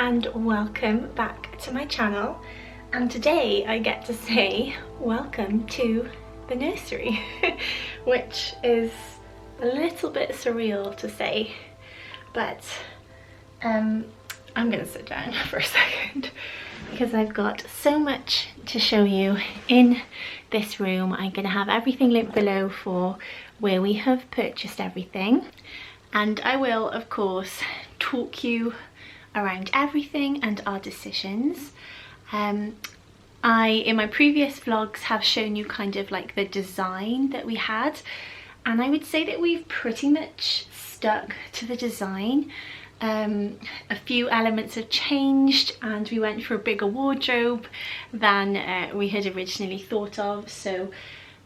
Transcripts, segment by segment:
and welcome back to my channel, and today I get to say welcome to the nursery which is a little bit surreal to say, but I'm gonna sit down for a second because I've got so much to show you in this room. I'm gonna have everything linked below for where we have purchased everything, and I will of course talk you around everything and our decisions. In my previous vlogs have shown you kind of like the design that we had, and I would say that we've pretty much stuck to the design. A few elements have changed and we went for a bigger wardrobe than we had originally thought of. So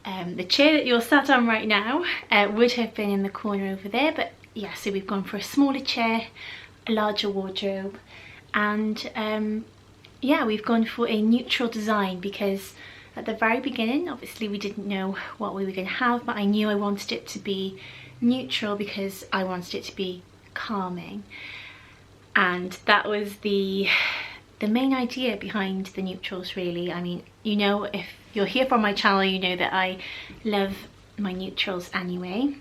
the chair that you're sat on right now would have been in the corner over there, but yeah, so we've gone for a smaller chair, a larger wardrobe, and yeah, we've gone for a neutral design because at the very beginning obviously we didn't know what we were going to have, but I knew I wanted it to be neutral because I wanted it to be calming, and that was the main idea behind the neutrals really. I mean, you know, if you're here from my channel, you know that I love my neutrals anyway.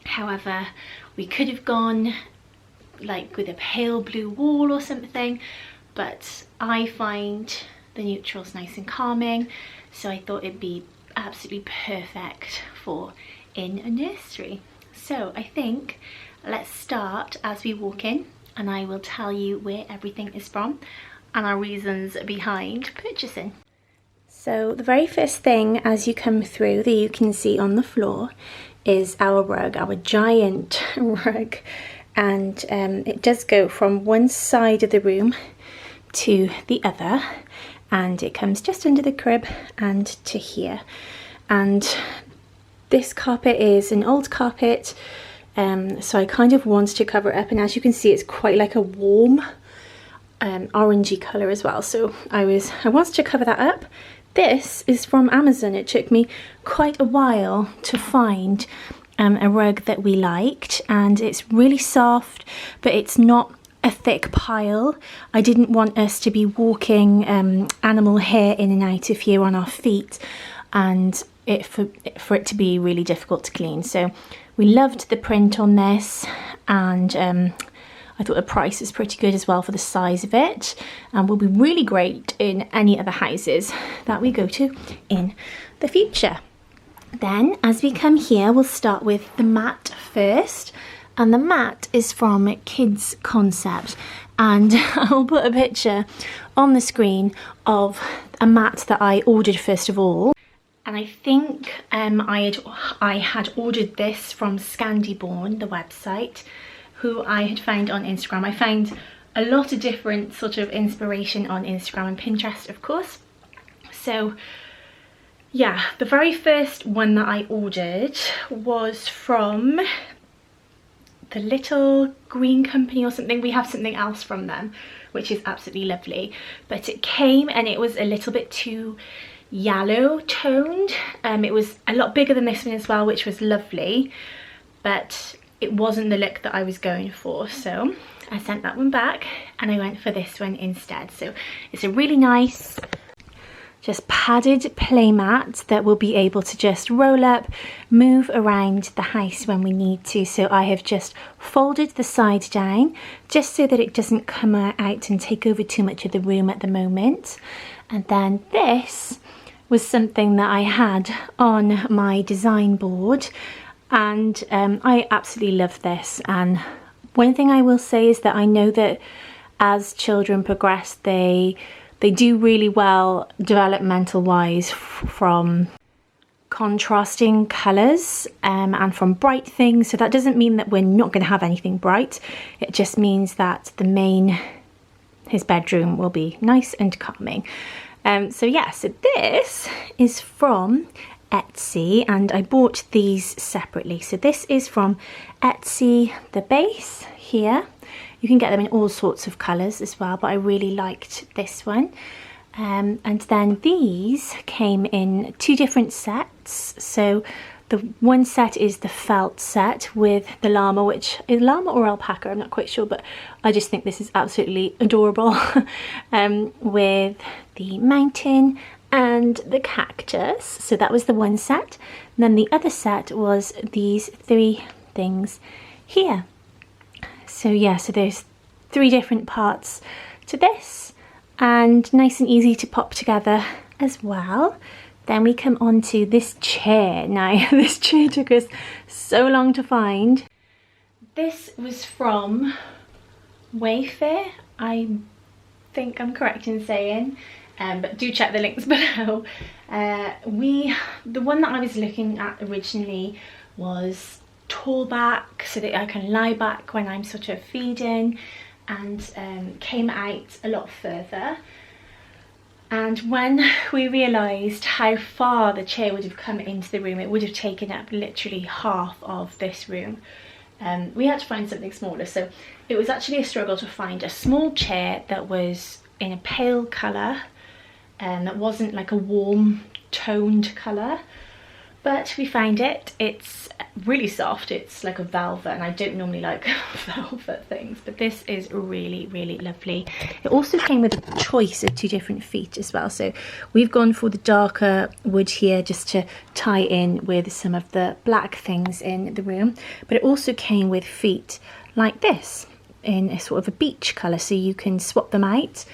However, we could have gone like with a pale blue wall or something, but I find the neutrals nice and calming, so I thought it'd be absolutely perfect for in a nursery. So I think let's start as we walk in, and I will tell you where everything is from and our reasons behind purchasing. So the very first thing as you come through that you can see on the floor is our rug, our giant rug, and it does go from one side of the room to the other, and it comes just under the crib and to here. And this carpet is an old carpet, so I kind of want to cover it up, and as you can see it's quite like a warm orangey colour as well, so I wanted to cover that up. This is from Amazon. It took me quite a while to find a rug that we liked, and it's really soft, but it's not a thick pile. I didn't want us to be walking animal hair in and out of here on our feet, and for it to be really difficult to clean. So we loved the print on this, and I thought the price is pretty good as well for the size of it, and will be really great in any other houses that we go to in the future. Then as we come here, we'll start with the mat first, and the mat is from Kids Concept, and I'll put a picture on the screen of a mat that I ordered first of all. And I think I had ordered this from Scandiborn, the website, who I had found on Instagram. I found a lot of different sort of inspiration on Instagram and Pinterest, of course. So yeah, the very first one that I ordered was from the Little Green Company or something. We have something else from them, which is absolutely lovely. But it came and it was a little bit too yellow toned. It was a lot bigger than this one as well, which was lovely, but it wasn't the look that I was going for, so I sent that one back and I went for this one instead. So it's a really nice just padded playmat that will be able to just roll up, move around the house when we need to. So I have just folded the side down just so that it doesn't come out and take over too much of the room at the moment. And then this was something that I had on my design board, and I absolutely love this. And one thing I will say is that I know that as children progress, they do really well developmental wise from contrasting colours and from bright things. So that doesn't mean that we're not going to have anything bright. It just means that his bedroom will be nice and calming. So yeah, so this is from Etsy, and I bought these separately. So this is from Etsy, the base here. You can get them in all sorts of colours as well, but I really liked this one. And then these came in two different sets. So The one set is the felt set with the llama, which is llama or alpaca, I'm not quite sure, but I just think this is absolutely adorable. With the mountain and the cactus. So that was the one set. And then the other set was these 3 things here. So yeah, so there's 3 different parts to this, and nice and easy to pop together as well. Then we come on to this chair. Now, this chair took us so long to find. This was from Wayfair, I think I'm correct in saying, but do check the links below. The one that I was looking at originally was tall back, so that I can lie back when I'm sort of feeding, and came out a lot further. And when we realised how far the chair would have come into the room, it would have taken up literally half of this room. We had to find something smaller, so it was actually a struggle to find a small chair that was in a pale colour, and that wasn't like a warm toned colour. But we found it. It's really soft, it's like a velvet, and I don't normally like velvet things, but this is really, really lovely. It also came with a choice of 2 different feet as well, so we've gone for the darker wood here just to tie in with some of the black things in the room, but it also came with feet like this in a sort of a beach colour, so you can swap them out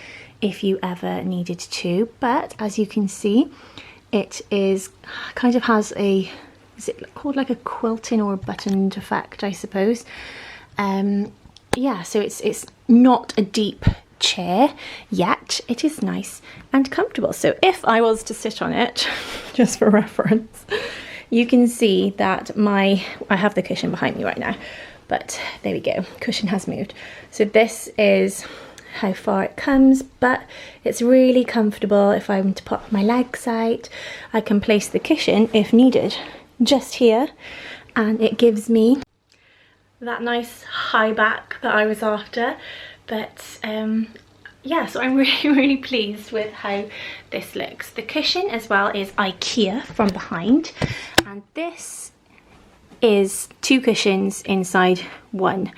if you ever needed to. But as you can see, it is kind of has a, is it called like a quilting or a buttoned effect, I suppose. Yeah, so it's not a deep chair, yet it is nice and comfortable. So if I was to sit on it, just for reference, you can see that I have the cushion behind me right now, but there we go, cushion has moved. So this is how far it comes, but it's really comfortable. If I'm to pop my legs out, I can place the cushion if needed just here, and it gives me that nice high back that I was after. But yeah, so I'm really pleased with how this looks. The cushion as well is IKEA from behind, and this is 2 cushions inside one.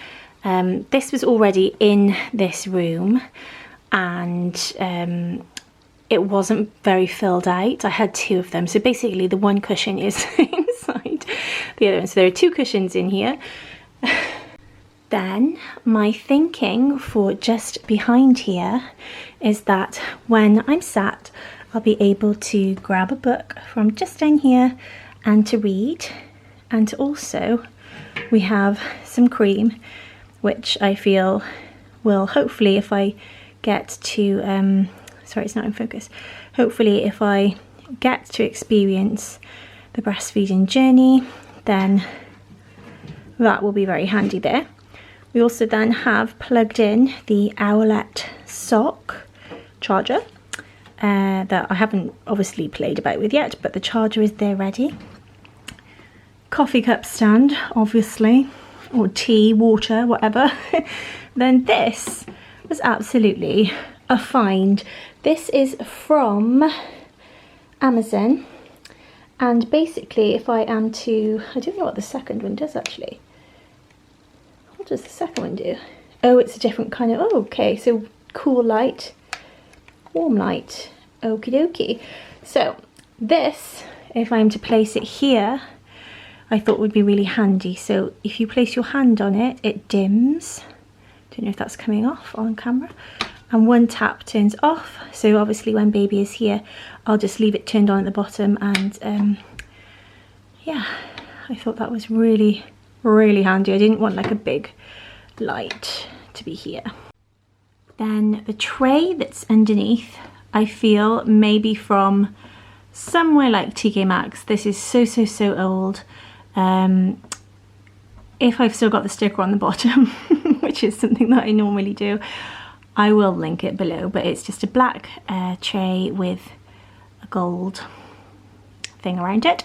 This was already in this room, and it wasn't very filled out. I had 2 of them, so basically the one cushion is inside the other one. So there are 2 cushions in here. Then my thinking for just behind here is that when I'm sat, I'll be able to grab a book from just down here and to read, and also we have some cream, which I feel will hopefully, if I get to, sorry it's not in focus, hopefully if I get to experience the breastfeeding journey, then that will be very handy there. We also then have plugged in the Owlet sock charger that I haven't obviously played about with yet, but the charger is there ready. Coffee cup stand, obviously, or tea, water, whatever. Then this was absolutely a find. This is from Amazon, and basically if I am to, I don't know what the second one does actually. What does the second one do? Oh, it's a different kind of, oh, okay, so cool light, warm light, okie dokie. So this, if I'm to place it here, I thought would be really handy. So if you place your hand on it, it dims. Don't know if that's coming off on camera. And one tap turns off. So obviously when baby is here, I'll just leave it turned on at the bottom. And yeah, I thought that was really, really handy. I didn't want like a big light to be here. Then the tray that's underneath, I feel maybe from somewhere like TK Maxx. This is so old. If I've still got the sticker on the bottom, which is something that I normally do, I will link it below, but it's just a black tray with a gold thing around it.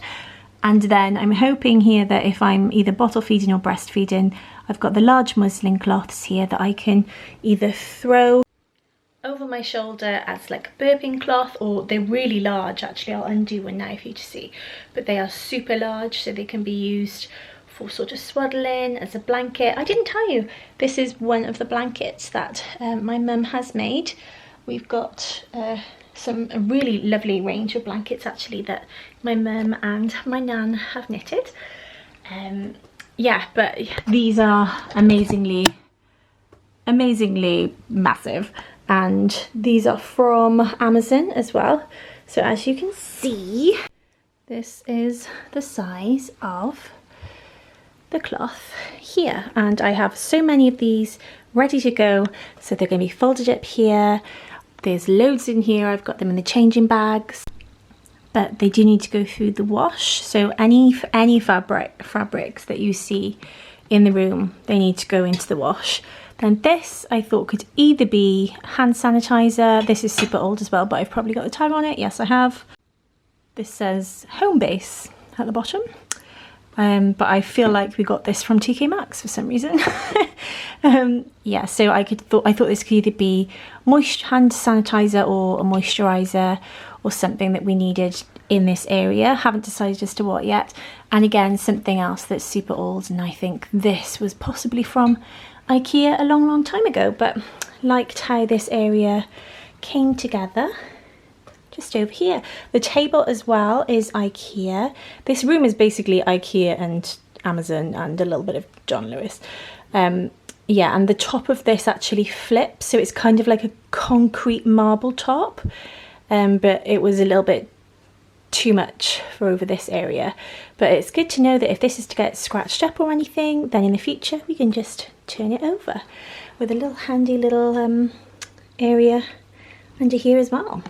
And then I'm hoping here that if I'm either bottle feeding or breastfeeding, I've got the large muslin cloths here that I can either throw over my shoulder as like a burping cloth, or they're really large actually. I'll undo one now for you to see, but they are super large, so they can be used for sort of swaddling, as a blanket. I didn't tell you, this is one of the blankets that my mum has made. We've got a really lovely range of blankets actually that my mum and my nan have knitted. Yeah, but these are amazingly massive, and these are from Amazon as well. So as you can see, this is the size of the cloth here, and I have so many of these ready to go. So they're going to be folded up here. There's loads in here. I've got them in the changing bags, but they do need to go through the wash. So any fabrics that you see in the room, they need to go into the wash. Then this I thought could either be hand sanitizer. This is super old as well, but I've probably got the tag on it. Yes, I have. This says home base at the bottom. But I feel like we got this from TK Maxx for some reason. Yeah, so I thought this could either be hand sanitizer or a moisturizer or something that we needed in this area. Haven't decided as to what yet. And again, something else that's super old, and I think this was possibly from IKEA a long time ago, but liked how this area came together. Just over here. The table as well is IKEA. This room is basically IKEA and Amazon and a little bit of John Lewis. Yeah, and the top of this actually flips, so it's kind of like a concrete marble top, but it was a little bit too much for over this area. But it's good to know that if this is to get scratched up or anything, then in the future we can just turn it over with a little handy little area under here as well.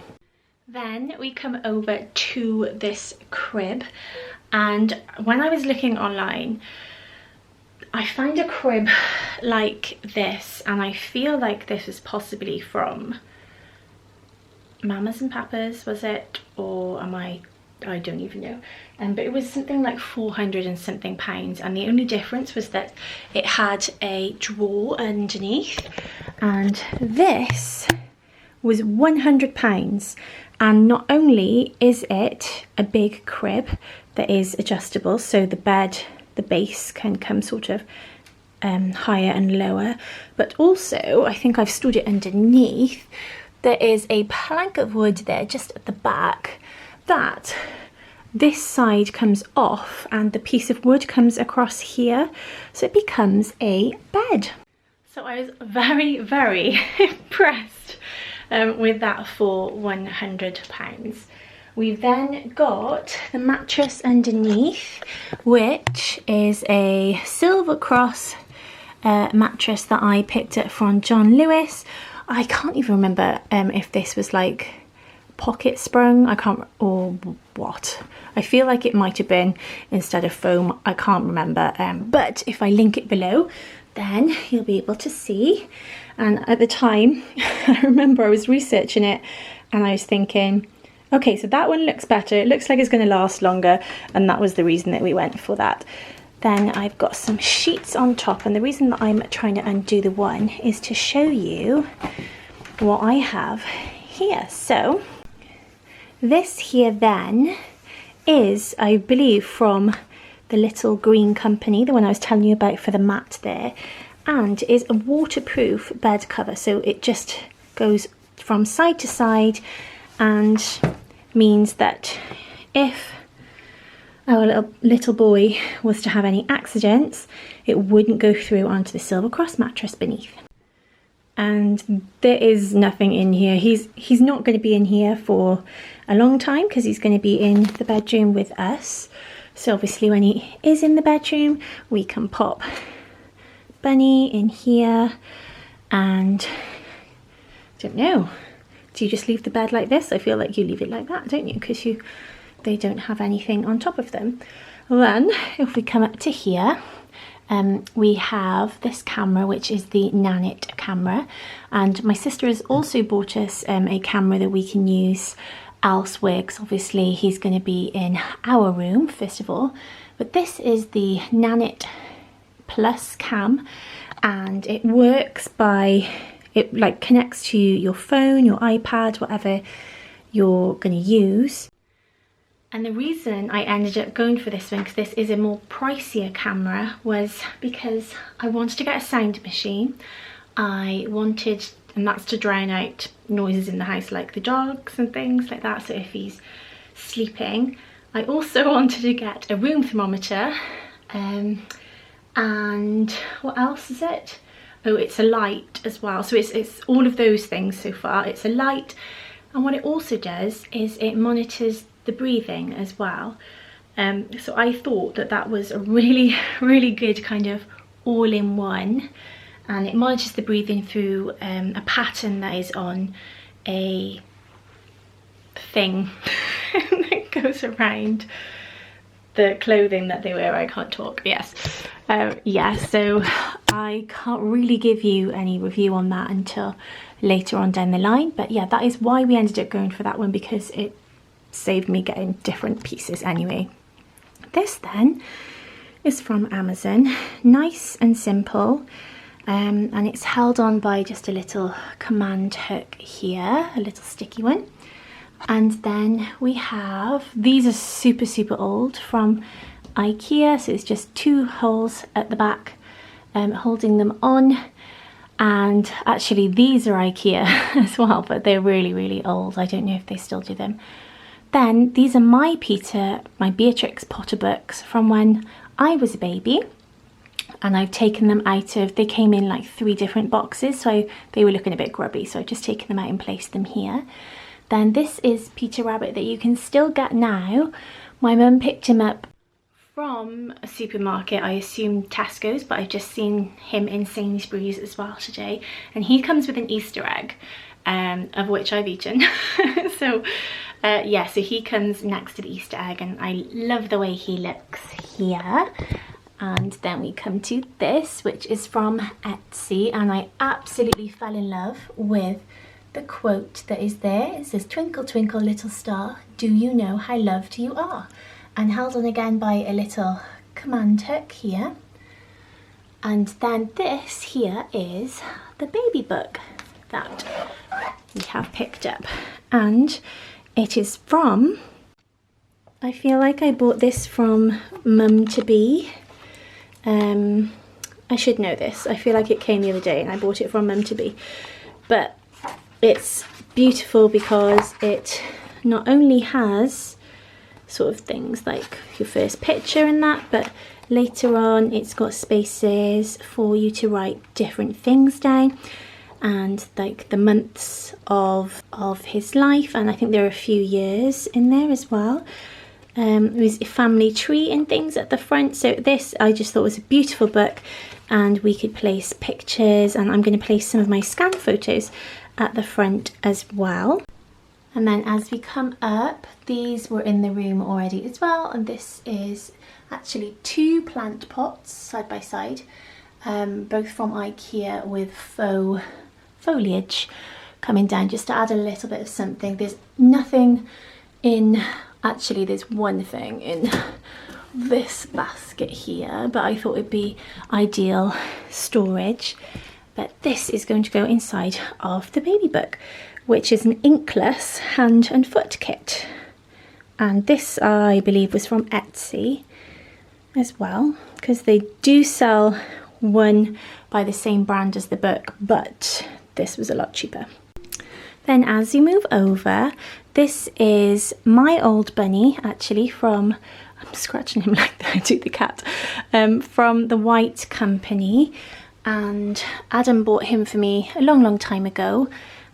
Then we come over to this crib, and when I was looking online, I found a crib like this, and I feel like this was possibly from Mamas and Papas, was it? Or am I don't even know. But it was something like 400 and something pounds, and the only difference was that it had a drawer underneath, and this was £100. And not only is it a big crib that is adjustable, so the base can come sort of higher and lower, but also I think I've stood it underneath. There is a plank of wood there just at the back that this side comes off and the piece of wood comes across here, so it becomes a bed. So I was very impressed with that for £100. We've then got the mattress underneath, which is a Silver Cross mattress that I picked up from John Lewis. I can't even remember if this was like pocket sprung, or what. I feel like it might have been instead of foam, I can't remember, but if I link it below, then you'll be able to see. And at the time, I remember I was researching it and I was thinking, okay, so that one looks better, it looks like it's going to last longer, and that was the reason that we went for that. Then I've got some sheets on top, and the reason that I'm trying to undo the one is to show you what I have here. So this here then is, I believe, from the little green company, the one I was telling you about for the mat there, and is a waterproof bed cover, so it just goes from side to side and means that if our little boy was to have any accidents, it wouldn't go through onto the Silver Cross mattress beneath. And there is nothing in here. He's not going to be in here for a long time because he's going to be in the bedroom with us. So obviously when he is in the bedroom, we can pop Bunny in here, and I don't know, do you just leave the bed like this? I feel like you leave it like that, don't you? Because they don't have anything on top of them. Then if we come up to here, we have this camera, which is the Nanit camera, and my sister has also bought us a camera that we can use elsewhere, because obviously he's going to be in our room first of all. But this is the Nanit Plus cam, and it works by it like connects to your phone, your iPad, whatever you're going to use. And the reason I ended up going for this one, because this is a more pricier camera, was because I wanted to get a sound machine. I wanted, and that's to drown out noises in the house like the dogs and things like that, so if he's sleeping. I also wanted to get a room thermometer, and what else is it? Oh, it's a light as well. So it's all of those things so far. It's a light, and what it also does is it monitors the breathing as well. So I thought that that was a really, really good kind of all-in-one, and it monitors the breathing through a pattern that is on a thing that goes around the clothing that they wear. I can't talk. Yes. Yeah, so I can't really give you any review on that until later on down the line, but yeah, that is why we ended up going for that one, because it saved me getting different pieces anyway. This then is from Amazon, nice and simple, and it's held on by just a little command hook here, a little sticky one. And then we have, these are super old, from IKEA, so it's just 2 holes at the back holding them on. And actually these are IKEA as well, but they're really old. I don't know if they still do them. Then these are my Beatrix Potter books from when I was a baby, and I've taken them out of, they came in like 3 different boxes, so they were looking a bit grubby, so I've just taken them out and placed them here. Then this is Peter Rabbit that you can still get now. My mum picked him up from a supermarket, I assume Tesco's, but I've just seen him in Sainsbury's as well today, and he comes with an Easter egg, of which I've eaten. So yeah, so he comes next to the Easter egg, and I love the way he looks here. And then we come to this, which is from Etsy, and I absolutely fell in love with the quote that is there. It says, "Twinkle, twinkle, little star, do you know how loved you are?" And held on again by a little command hook here. And then this here is the baby book that we have picked up, and it is from, I feel like I bought this from Mum to Be. I should know this. I feel like it came the other day and I bought it from Mum to Be. But it's beautiful because it not only has sort of things like your first picture and that, but later on it's got spaces for you to write different things down, and like the months of his life, and I think there are a few years in there as well. There's a family tree and things at the front. So this I just thought was a beautiful book, and we could place pictures, and I'm going to place some of my scan photos at the front as well. And then as we come up, these were in the room already as well, and this is actually 2 plant pots side by side, both from IKEA, with faux foliage coming down just to add a little bit of something. There's nothing in, actually there's one thing in this basket here, but I thought it'd be ideal storage. But this is going to go inside of the baby book, which is an inkless hand and foot kit. And this, I believe, was from Etsy as well, because they do sell one by the same brand as the book, but this was a lot cheaper. Then as you move over, this is my old bunny, actually, from, I'm scratching him like I do the cat, from the White Company. And Adam bought him for me a long time ago,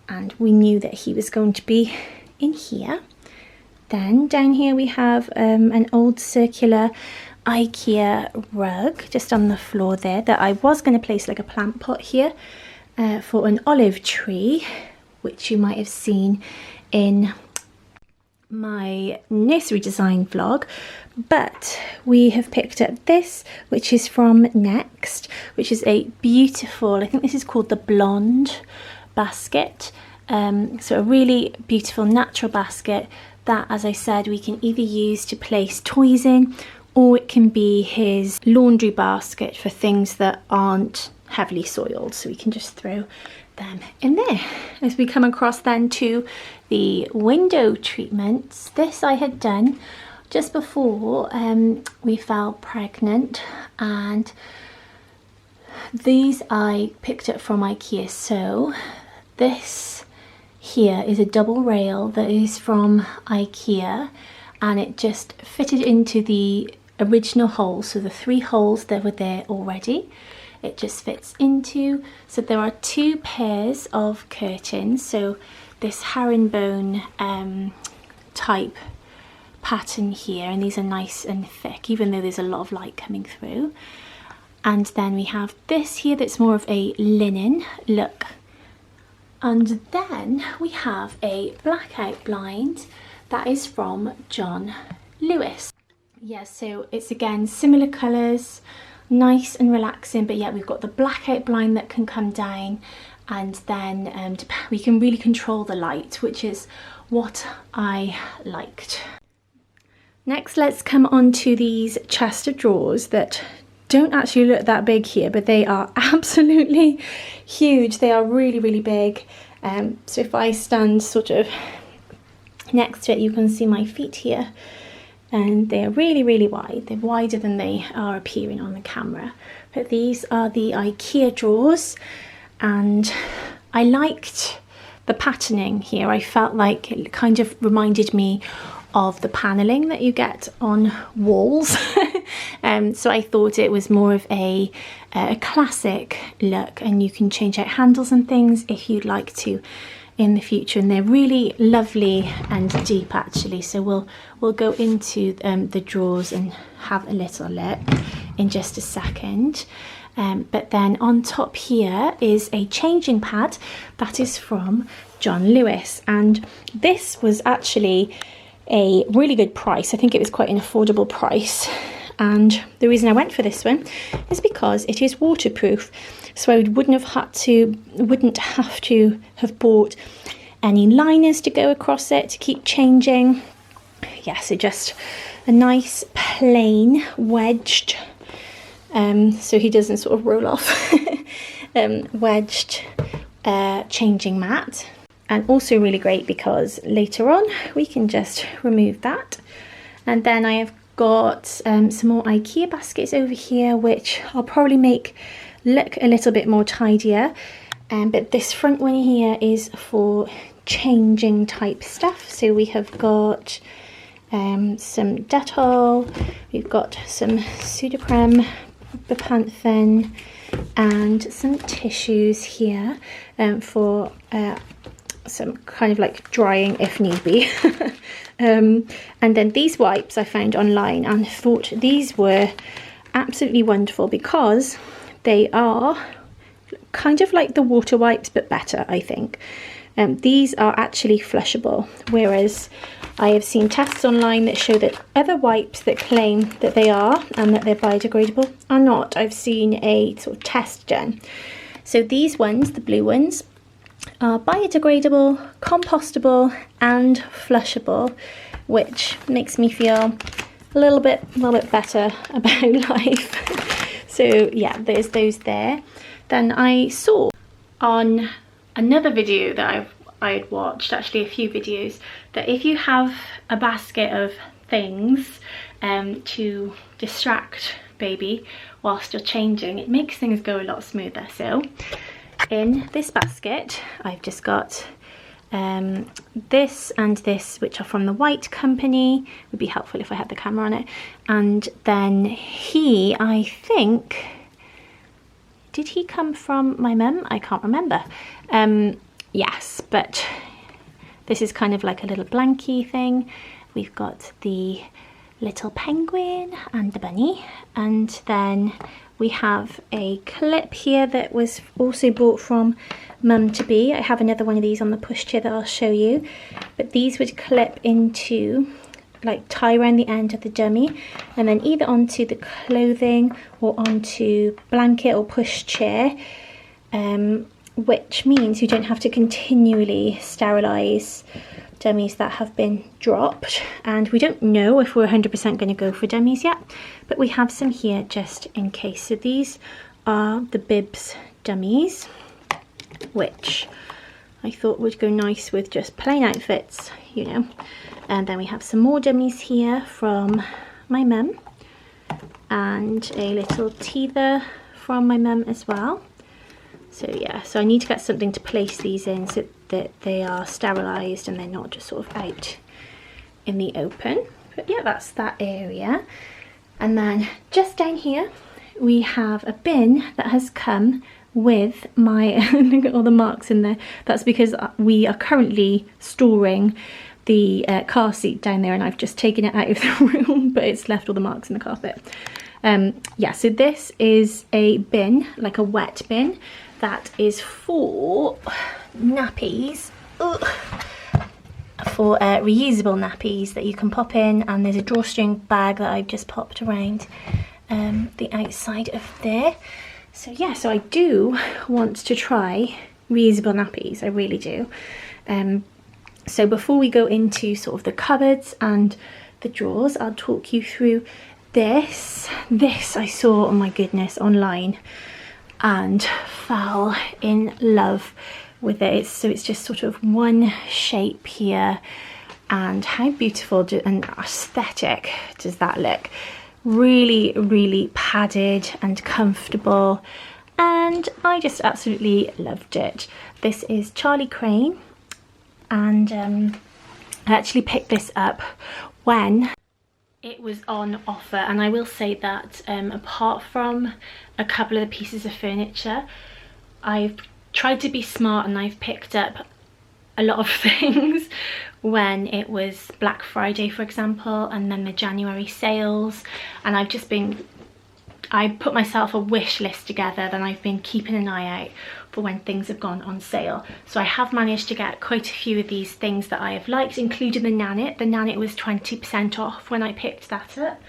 and we knew that he was going to be in here. Then down here we have an old circular IKEA rug just on the floor there, that I was going to place like a plant pot here for an olive tree, which you might have seen in my nursery design vlog. But we have picked up this, which is from Next, which is a beautiful, I think this is called the Blonde basket. So a really beautiful natural basket that, as I said, we can either use to place toys in, or it can be his laundry basket for things that aren't heavily soiled. So we can just throw them in there. As we come across then to the window treatments, this I had done just before we fell pregnant, and these I picked up from IKEA. So this here is a double rail that is from IKEA, and it just fitted into the original holes, so the 3 holes that were there already, it just fits into. So there are 2 pairs of curtains, so this herringbone type pattern here, and these are nice and thick even though there's a lot of light coming through. And then we have this here that's more of a linen look, and then we have a blackout blind that is from John Lewis. Yeah, so it's again similar colours, nice and relaxing, but yet we've got the blackout blind that can come down, and then we can really control the light, which is what I liked. Next, let's come on to these chest of drawers that don't actually look that big here, but they are absolutely huge. They are really, really big. So if I stand sort of next to it, you can see my feet here, and they're really, really wide. They're wider than they are appearing on the camera. But these are the IKEA drawers, and I liked the patterning here. I felt like it kind of reminded me of the paneling that you get on walls. So I thought it was more of a classic look, and you can change out handles and things if you'd like to in the future, and they're really lovely and deep actually. So we'll go into the drawers and have a little look in just a second. But then on top here is a changing pad that is from John Lewis, and this was actually a really good price. I think it was quite an affordable price, and the reason I went for this one is because it is waterproof, so I wouldn't have to have bought any liners to go across it to keep changing. Yeah, so just a nice plain wedged, so he doesn't sort of roll off, wedged changing mat. And also really great because later on we can just remove that. And then I have got some more IKEA baskets over here, which I'll probably make look a little bit more tidier. But this front one here is for changing type stuff. So we have got some Dettol, we've got some Sudocrem, Bepanthen, and some tissues here for some kind of like drying if need be. And then these wipes I found online and thought these were absolutely wonderful because they are kind of like the water wipes but better, I think. These are actually flushable, whereas I have seen tests online that show that other wipes that claim that they are and that they're biodegradable are not. I've seen a sort of test done. So these ones, the blue ones, are biodegradable, compostable and flushable, which makes me feel a little bit better about life. So yeah, there's those there. Then I saw on another video that I had watched, actually a few videos, that if you have a basket of things to distract baby whilst you're changing, it makes things go a lot smoother. So in this basket I've just got this and this, which are from the White Company. Would be helpful if I had the camera on it. And then he, I think, did he come from my mum? I can't remember. Yes, but this is kind of like a little blankie thing. We've got the little penguin and the bunny, and then we have a clip here that was also bought from Mum to Be. I have another one of these on the pushchair that I'll show you, but these would clip into, like tie around the end of the dummy, and then either onto the clothing or onto blanket or pushchair, which means you don't have to continually sterilise dummies that have been dropped. And we don't know if we're 100% going to go for dummies yet, but we have some here just in case. So these are the Bibs dummies, which I thought would go nice with just plain outfits, you know. And then we have some more dummies here from my mum, and a little teether from my mum as well. So yeah, so I need to get something to place these in so that they are sterilised and they're not just sort of out in the open. But yeah, that's that area. And then just down here we have a bin that has come with my look at all the marks in there. That's because we are currently storing the car seat down there, and I've just taken it out of the room, but it's left all the marks in the carpet. Yeah, so this is a bin, like a wet bin, that is for nappies. Ugh. For reusable nappies that you can pop in, and there's a drawstring bag that I've just popped around the outside of there. So yeah, so I do want to try reusable nappies, I really do. So before we go into sort of the cupboards and the drawers, I'll talk you through this. This I saw, oh my goodness, online and fell in love with it. So it's just sort of one shape here, and how beautiful and aesthetic does that look. Really, really padded and comfortable, and I just absolutely loved it. This is Charlie Crane, and I actually picked this up when it was on offer, and I will say that apart from a couple of the pieces of furniture, I've tried to be smart and I've picked up a lot of things when it was Black Friday, for example, and then the January sales, and I put myself a wish list together, then I've been keeping an eye out for when things have gone on sale. So I have managed to get quite a few of these things that I have liked, including the Nanit. The Nanit was 20% off when I picked that up.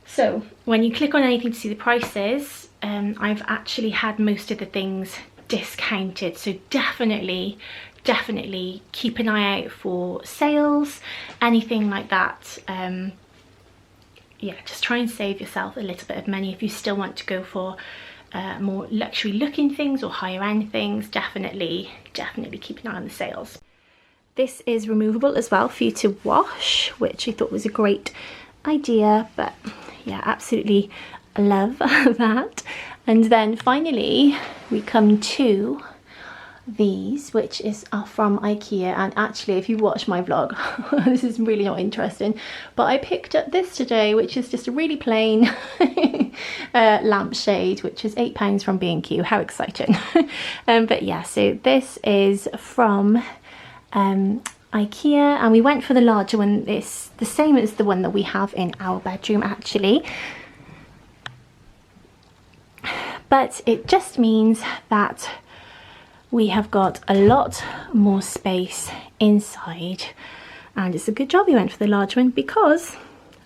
So when you click on anything to see the prices, I've actually had most of the things discounted, so definitely keep an eye out for sales, anything like that. Yeah, just try and save yourself a little bit of money if you still want to go for more luxury looking things or higher end things. Definitely keep an eye on the sales. This is removable as well for you to wash, which I thought was a great idea, but yeah, absolutely love that. And then finally we come to these, which are from IKEA, and actually if you watch my vlog this is really not interesting, but I picked up this today, which is just a really plain lampshade, which is £8 from B&Q. How exciting. But yeah, so this is from IKEA, and we went for the larger one. It's the same as the one that we have in our bedroom actually, but it just means that we have got a lot more space inside, and it's a good job we went for the large one because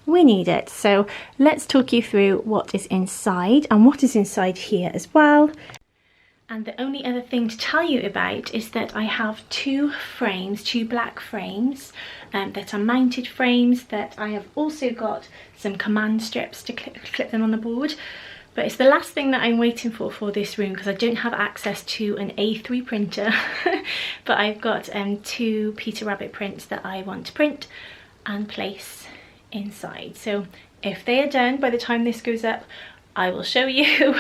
we need it. So let's talk you through what is inside and what is inside here as well. And the only other thing to tell you about is that I have two black frames that are mounted frames, that I have also got some command strips to clip them on the board. But it's the last thing that I'm waiting for this room, because I don't have access to an A3 printer. But I've got two Peter Rabbit prints that I want to print and place inside. So if they are done by the time this goes up, I will show you.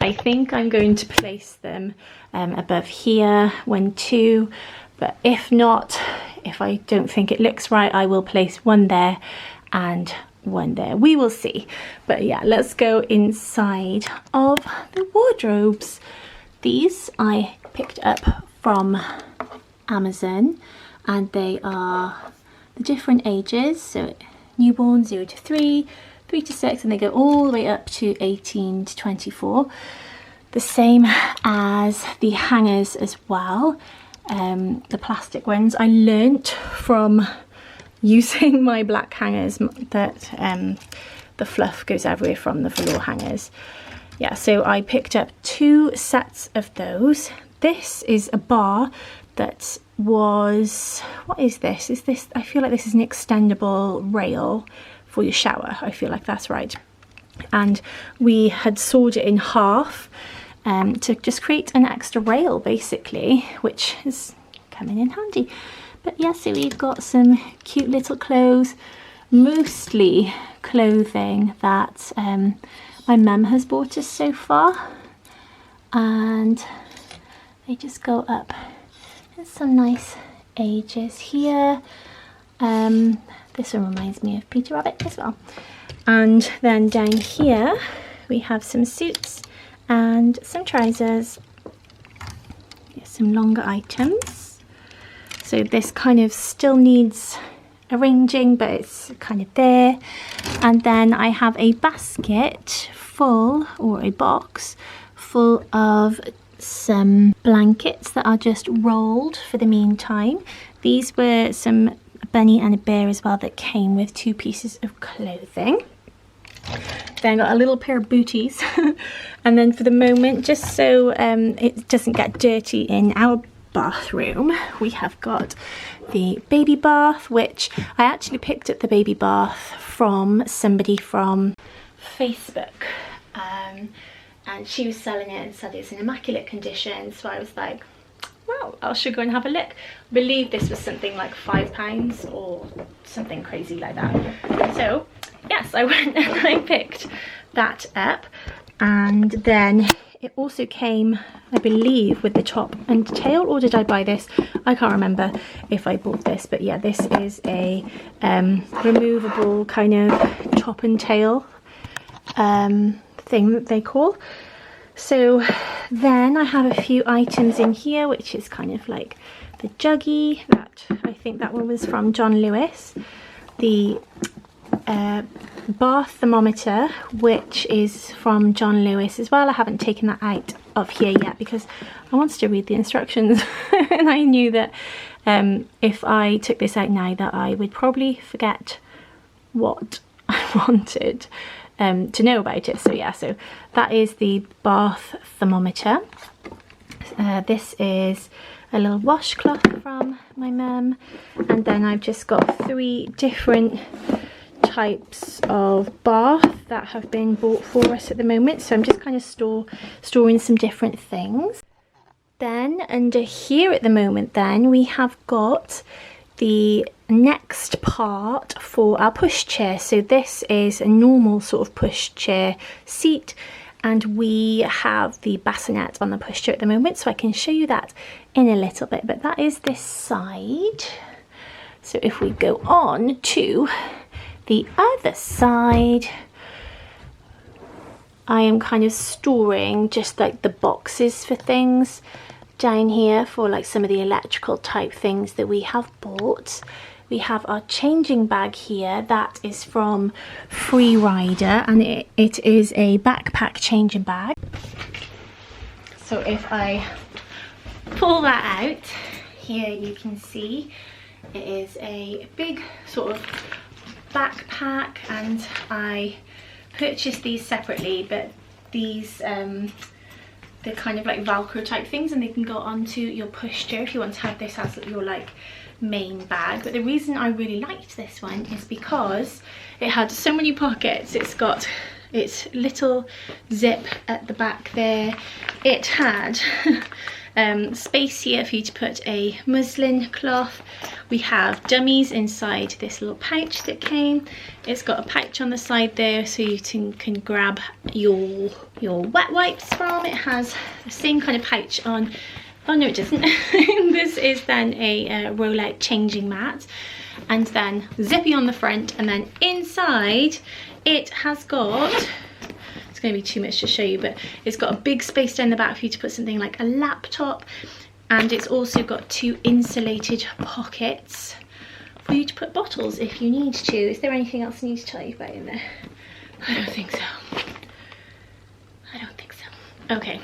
I think I'm going to place them above here when two, but if not, if I don't think it looks right, I will place one there and one there. We will see. But yeah, let's go inside of the wardrobes. These I picked up from Amazon, and they are the different ages, so newborn 0 to 3, 3 to 6, and they go all the way up to 18 to 24. The same as the hangers as well, the plastic ones. I learnt from using my black hangers that the fluff goes everywhere from the velour hangers. Yeah, so I picked up 2 sets of those. This is a bar that was, what is this? Is this, I feel like this is an extendable rail for your shower. I feel like that's right. And we had sawed it in half to just create an extra rail basically, which is coming in handy. But yeah, so we've got some cute little clothes, mostly clothing that my mum has bought us so far, and they just go up. There's some nice ages here. This one reminds me of Peter Rabbit as well. And then down here we have some suits and some trousers. Some longer items. So this kind of still needs arranging, but it's kind of there. And then I have a basket full, or a box full of some blankets that are just rolled for the meantime. These were some bunny and a bear as well that came with 2 pieces of clothing. Then I got a little pair of booties. And then for the moment, just so it doesn't get dirty in our bathroom, we have got the baby bath, which I actually picked up the baby bath from somebody from Facebook. And she was selling it and said it's in immaculate condition, so I was like, well, I should go and have a look. I believe this was something like £5 or something crazy like that. So yes, I went and I picked that up, and then it also came, I believe, with the top and tail, or did I buy this? I can't remember if I bought this, but yeah, this is a removable kind of top and tail thing that they call. So then I have a few items in here, which is kind of like the juggy, that I think that one was from John Lewis, the bath thermometer, which is from John Lewis as well. I haven't taken that out of here yet because I wanted to read the instructions and I knew that if I took this out now that I would probably forget what I wanted to know about it. So yeah, so that is the bath thermometer. This is a little washcloth from my mum, and then I've just got 3 different types of bath that have been bought for us at the moment, so I'm just kind of storing some different things. Then under here at the moment, then we have got the next part for our pushchair. So this is a normal sort of pushchair seat, and we have the bassinet on the pushchair at the moment, so I can show you that in a little bit. But that is this side. So if we go on to the other side, I am kind of storing just like the boxes for things down here for like some of the electrical type things that we have bought. We have our changing bag here that is from Free Rider, and it is a backpack changing bag. So if I pull that out, here you can see it is a big sort of backpack, and I purchased these separately, but these they're kind of like Velcro type things, and they can go onto your pushchair if you want to have this as your like main bag. But the reason I really liked this one is because it had so many pockets. It's got its little zip at the back there. It had space here for you to put a muslin cloth. We have dummies inside this little pouch that came. It's got a pouch on the side there so you can grab your wet wipes from. It has the same kind of pouch on. Oh no, it doesn't. This is then a roll-out changing mat, and then zippy on the front, and then inside it has got, it's going to be too much to show you, but it's got a big space down the back for you to put something like a laptop, and it's also got 2 insulated pockets for you to put bottles if you need to. Is there anything else I need to tell you about in there? I don't think so. I don't think so. Okay.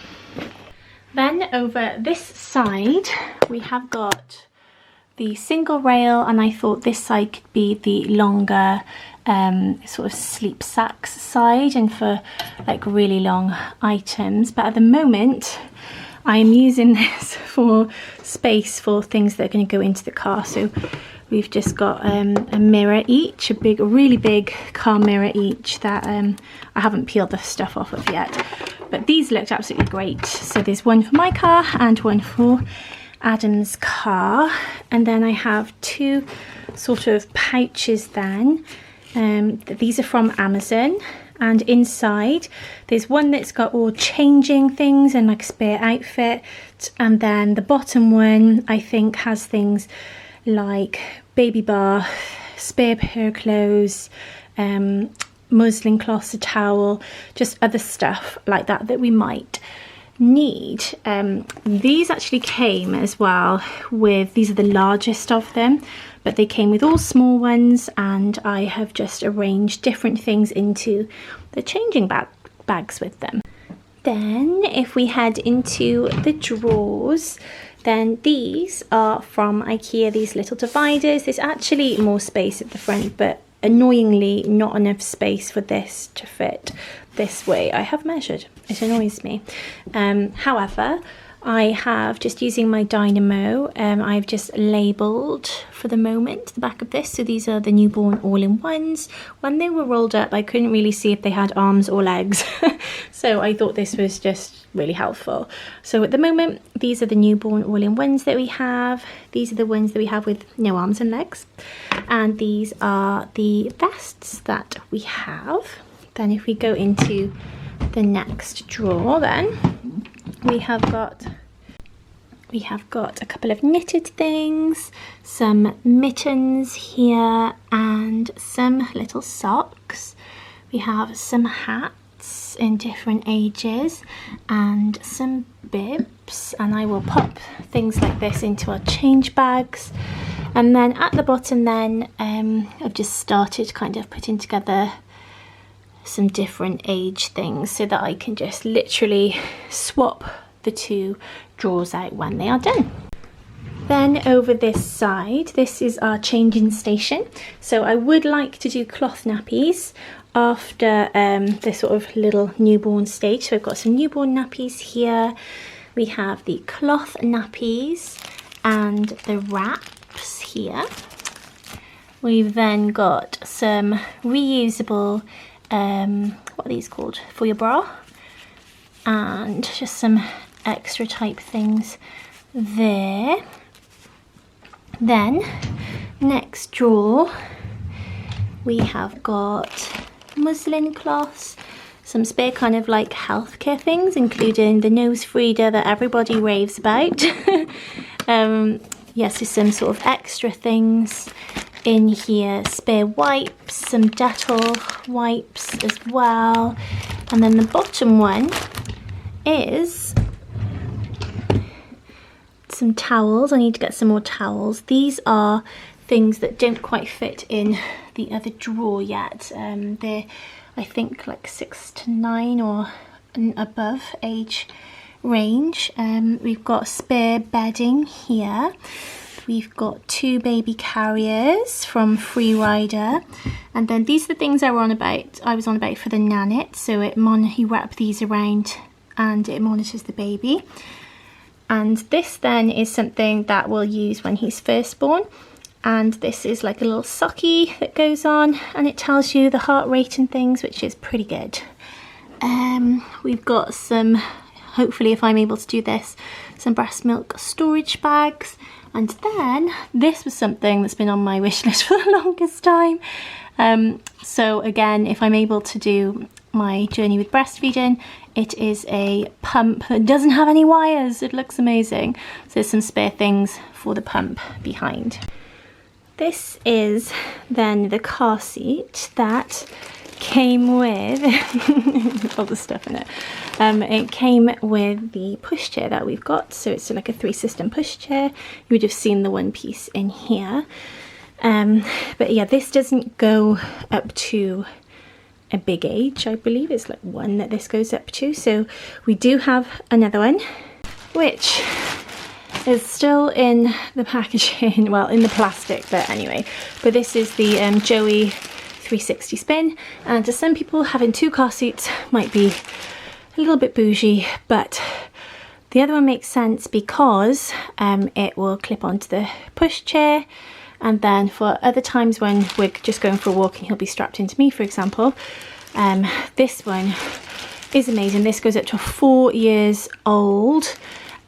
Then over this side we have got the single rail, and I thought this side could be the longer sort of sleep sacks side, and for like really long items. But at the moment I am using this for space for things that are going to go into the car. So we've just got a mirror each, a really big car mirror each that I haven't peeled the stuff off of yet. but these looked absolutely great. So there's one for my car and one for Adam's car. And then I have two sort of pouches then. These are from Amazon, and inside there's one that's got all changing things and like spare outfit, and then the bottom one I think has things like baby bath, spare pair of clothes, muslin cloths, a towel, just other stuff like that that we might need. These actually came as well with, these are the largest of them, but they came with all small ones, and I have just arranged different things into the changing bags with them. Then if we head into the drawers, then these are from IKEA, these little dividers. There's actually more space at the front, but annoyingly not enough space for this to fit this way. I have measured, it annoys me. However, I have, just using my dynamo, I've just labelled for the moment the back of this. So these are the newborn all-in-ones. When they were rolled up, I couldn't really see if they had arms or legs. So I thought this was just really helpful. So at the moment, these are the newborn all-in-ones that we have. These are the ones that we have with no arms and legs. And these are the vests that we have. Then if we go into the next drawer, then we have got a couple of knitted things, some mittens here, and some little socks. We have some hats in different ages and some bibs, and I will pop things like this into our change bags. And then at the bottom then, I've just started kind of putting together some different age things so that I can just literally swap the two drawers out when they are done. Then over this side, this is our changing station. So I would like to do cloth nappies after this sort of little newborn stage. So I've got some newborn nappies here. We have the cloth nappies and the wraps here. We've then got some reusable what are these called, for your bra, and just some extra type things there. Then next drawer we have got muslin cloths, some spare kind of like healthcare things, including the nose feeder that everybody raves about. Yes, there's some sort of extra things in here, spare wipes, some Dettol wipes as well. And then the bottom one is some towels. I need to get some more towels. These are things that don't quite fit in the other drawer yet. They're, I think, like 6 to 9 or above age range. We've got spare bedding here. We've got 2 baby carriers from Free Rider, and then these are the things I was on about for the Nanit. So you wrap these around and it monitors the baby. And this then is something that we'll use when he's first born. And this is like a little socky that goes on, and it tells you the heart rate and things, which is pretty good. We've got some, hopefully if I'm able to do this, some breast milk storage bags. And then this was something that's been on my wish list for the longest time. So again, if I'm able to do my journey with breastfeeding, it is a pump that doesn't have any wires. It looks amazing. So there's some spare things for the pump behind. This is then the car seat that came with all the stuff in it. It came with the pushchair that we've got, so it's like a 3-system pushchair. You would have seen the one piece in here, but yeah, this doesn't go up to a big age. I believe it's like 1 that this goes up to. So we do have another one, which is still in the packaging, well, in the plastic, but anyway. But this is the Joey 360 spin, and to some people having 2 car seats might be a little bit bougie, but the other one makes sense because it will clip onto the pushchair, and then for other times when we're just going for a walk and he'll be strapped into me, for example, this one is amazing. This goes up to 4 years old,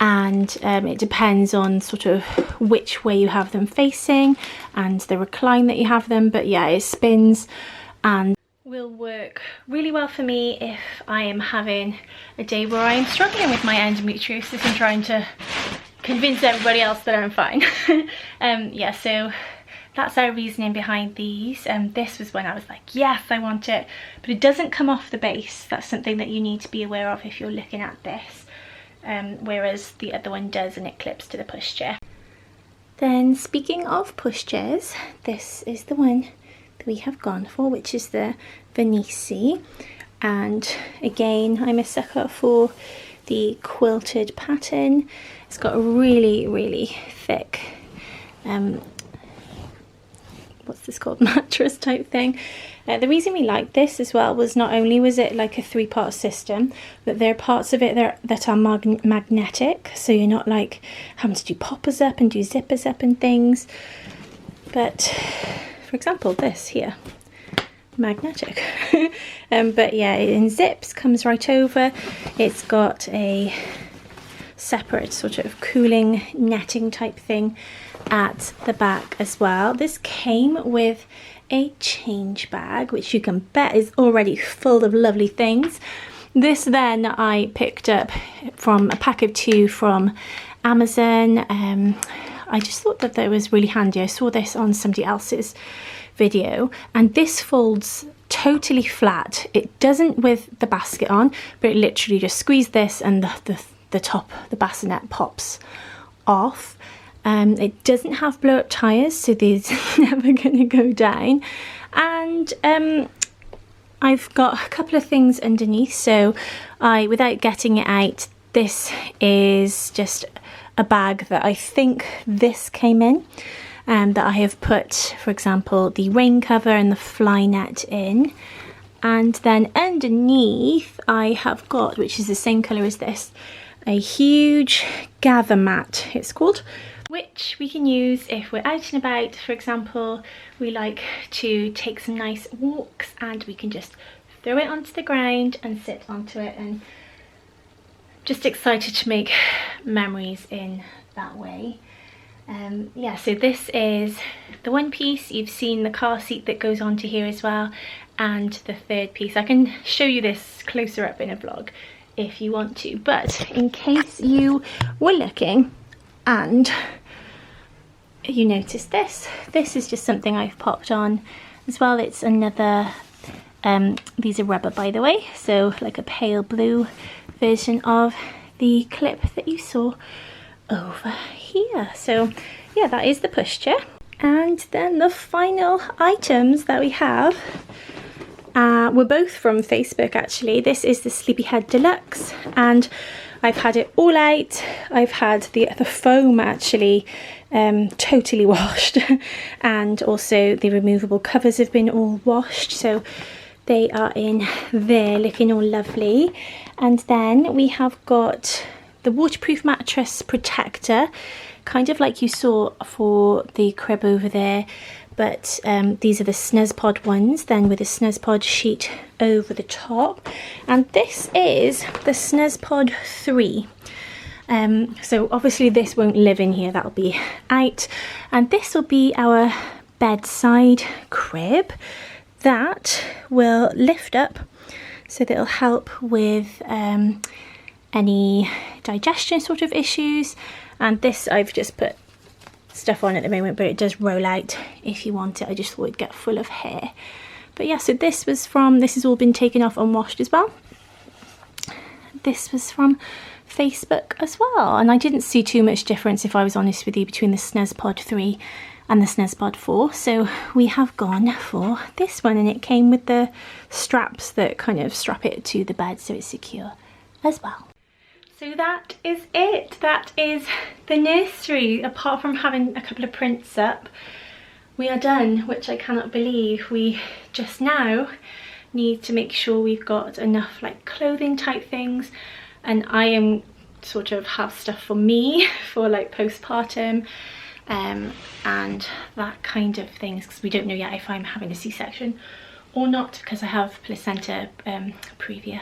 and it depends on sort of which way you have them facing and the recline that you have them, but yeah, it spins and will work really well for me if I am having a day where I'm struggling with my endometriosis and trying to convince everybody else that I'm fine. Yeah, so that's our reasoning behind these. This was when I was like, yes, I want it, but it doesn't come off the base. That's something that you need to be aware of if you're looking at this, whereas the other one does, and it clips to the pushchair. Then speaking of pushchairs, this is the one that we have gone for, which is the Venisi, and again, I'm a sucker for the quilted pattern. It's got a really thick what's this called, mattress type thing. The reason we like this as well was not only was it like a 3-part system, but there are parts of it that are magnetic, so you're not like having to do poppers up and do zippers up and things. But for example, this here, magnetic. But yeah, in zips, comes right over. It's got a separate sort of cooling netting type thing at the back as well. This came with a change bag, which you can bet is already full of lovely things. This then I picked up from a pack of 2 from Amazon. I just thought that was really handy. I saw this on somebody else's video, and this folds totally flat. It doesn't with the basket on, but it literally just squeeze this and the top, the bassinet pops off. It doesn't have blow up tires, so these are never going to go down. And I've got a couple of things underneath, so without getting it out, this is just a bag that I think this came in, that I have put, for example, the rain cover and the fly net in. And then underneath I have got, which is the same colour as this, a huge gather mat, it's called, which we can use if we're out and about. For example, we like to take some nice walks, and we can just throw it onto the ground and sit onto it, and just excited to make memories in that way. Yeah, so this is the one piece. You've seen the car seat that goes onto here as well, and the third piece. I can show you this closer up in a vlog if you want to, but in case you were looking and you noticed this is just something I've popped on as well. It's another, these are rubber by the way, so like a pale blue version of the clip that you saw over here. So yeah, that is the pushchair. And then the final items that we have were both from Facebook actually. This is the Sleepyhead Deluxe, and I've had it all out. I've had the foam actually totally washed, and also the removable covers have been all washed, so they are in there looking all lovely. And then we have got the waterproof mattress protector, kind of like you saw for the crib over there, but these are the SnuzPod ones, then with a SnuzPod sheet over the top. And this is the SnuzPod 3. So obviously this won't live in here, that'll be out. And this will be our bedside crib that will lift up, so that it'll help with any digestion sort of issues. And this I've just put stuff on at the moment, but it does roll out if you want it. I just thought it'd get full of hair. But yeah, so this was from, this has all been taken off and washed as well. This was from Facebook as well, and I didn't see too much difference, if I was honest with you, between the SnuzPod 3 and the SnuzPod 4, so we have gone for this one, and it came with the straps that kind of strap it to the bed so it's secure as well. So that is it. That is the nursery. Apart from having a couple of prints up, we are done, which I cannot believe. We just now need to make sure we've got enough like clothing type things, and I am sort of have stuff for me for like postpartum and that kind of things, because we don't know yet if I'm having a C-section or not, because I have placenta previa.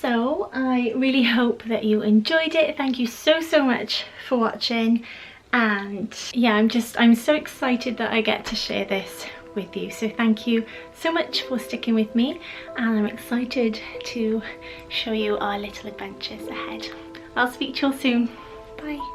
So I really hope that you enjoyed it. Thank you so much for watching, and yeah, I'm so excited that I get to share this with you. So thank you so much for sticking with me, and I'm excited to show you our little adventures ahead. I'll speak to you all soon. Bye.